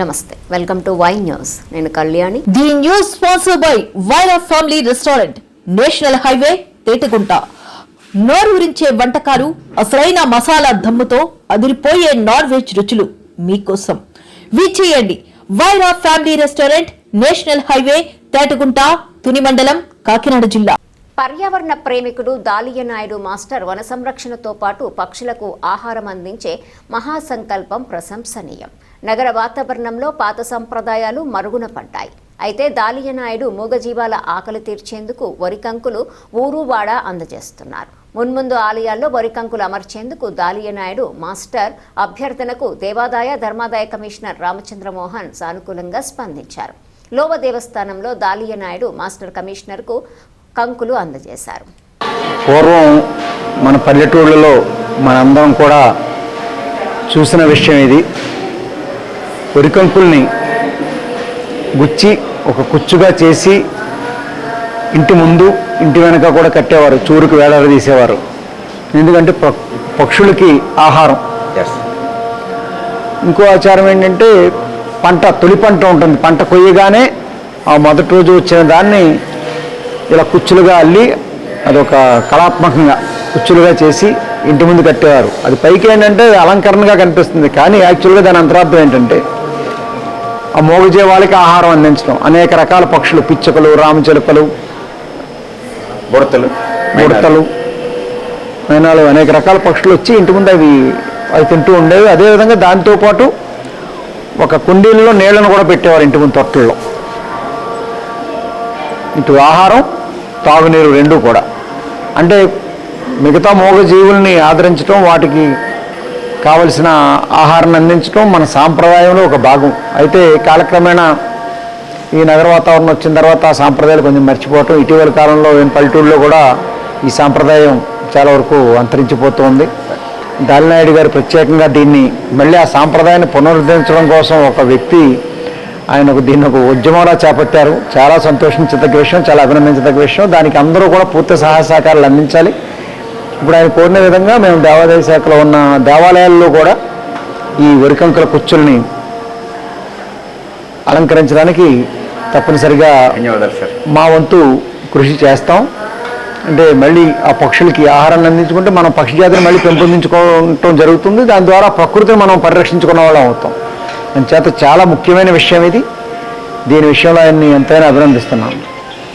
నమస్తే, welcome to Y news. నేను Kalyani. The news sponsored by Wyra family restaurant, national highway, Tetagunta. నోరూరించే వంటకాలు, అసలైన మసాలా దమ్ముతో అదిరిపోయే నాన్ వెజ్ రుచులు మీకోసం. విచ్చేయండి Wyra family restaurant, national highway, Tetagunta, Tuni మండలం, కాకినాడ జిల్లా. పర్యావరణ ప్రేమికుడు దాలియనాయుడు మాస్టర్ వన సంరక్షణతో పాటు పక్షులకు ఆహారం అందించే మహాసంకల్పం ప్రశంసనీయం. నగర వాతావరణంలో పాత సంప్రదాయాలు మరుగున పడ్డాయి. అయితే దాలియనాయుడు మూగజీవాల ఆకలి తీర్చేందుకు వరికంకులు ఊరువాడ అందజేస్తున్నారు. మున్ముందు ఆలయాల్లో వరికంకులు అమర్చేందుకు దాలియనాయుడు మాస్టర్ అభ్యర్థనకు దేవాదాయ ధర్మాదాయ కమిషనర్ రామచంద్రమోహన్ సానుకూలంగా స్పందించారు. లోవ దేవస్థానంలో దాలియనాయుడు మాస్టర్ కమిషనర్కు కంకులు అందజేశారు. పూర్వం మన పల్లెటూళ్ళలో మనందరం కూడా చూసిన విషయం ఇది. వరికంకుల్ని గుచ్చి ఒక కుచ్చుగా చేసి ఇంటి ముందు ఇంటి వెనక కూడా కట్టేవారు, చూరుకు వేలాడదీసేవారు. ఎందుకంటే పక్షులకి ఆహారం. ఇంకో ఆచారం ఏంటంటే తొలి పంట ఉంటుంది. పంట కొయ్యగానే ఆ మొదటి రోజు వచ్చిన దాన్ని ఇలా కుచ్చులుగా అల్లి అదొక కళాత్మకంగా కుచ్చులుగా చేసి ఇంటి ముందు కట్టేవారు. అది పైకి ఏంటంటే అలంకరణగా కనిపిస్తుంది, కానీ యాక్చువల్గా దాని అంతరార్థం ఏంటంటే ఆ మోగజీవాలకి ఆహారం అందించడం. అనేక రకాల పక్షులు, పిచ్చుకలు, రామచిలుకలు, బుడతలు, మైనాలు, అనేక రకాల పక్షులు వచ్చి ఇంటి ముందు అవి తింటూ ఉండేవి. అదేవిధంగా దాంతోపాటు ఒక కుండీల్లో నీళ్లను కూడా పెట్టేవారు ఇంటి ముందు తొట్టల్లో. ఇటు ఆహారం, తాగునీరు రెండూ కూడా. అంటే మిగతా మూగజీవుల్ని ఆదరించడం, వాటికి కావలసిన ఆహారాన్ని అందించడం మన సాంప్రదాయంలో ఒక భాగం. అయితే కాలక్రమేణా ఈ నగర వాతావరణం వచ్చిన తర్వాత ఆ సాంప్రదాయాలు కొంచెం మర్చిపోవటం, ఇటీవల కాలంలో పల్లెటూళ్ళలో కూడా ఈ సాంప్రదాయం చాలా వరకు అంతరించిపోతుంది. దాలినాయుడు గారు ప్రత్యేకంగా దీన్ని మళ్ళీ ఆ సాంప్రదాయాన్ని పునరుద్ధరించడం కోసం ఒక వ్యక్తి దీన్ని ఒక ఉద్యమంలా చేపట్టారు. చాలా సంతోషించదగ్గ విషయం, చాలా అభినందించదగ్గ విషయం. దానికి అందరూ కూడా పూర్తి సహాయ సహకారాలు అందించాలి. ఇప్పుడు ఆయన కోరిన విధంగా మేము దేవాదాయ శాఖలో ఉన్న దేవాలయాల్లో కూడా ఈ వరికంకుల కుచ్చుల్ని అలంకరించడానికి తప్పనిసరిగా మా వంతు కృషి చేస్తాం. అంటే మళ్ళీ ఆ పక్షులకి ఆహారాన్ని అందించుకుంటే మనం పక్షి జాతిని మళ్ళీ పెంపొందించుకోవటం జరుగుతుంది. దాని ద్వారా ప్రకృతిని మనం పరిరక్షించుకున్న వాళ్ళం అవుతాం. చేత చాలా ముఖ్యమైన విషయం ఇది. దీని విషయంలో ఆయన్ని ఎంతైనా అభినందిస్తున్నాను.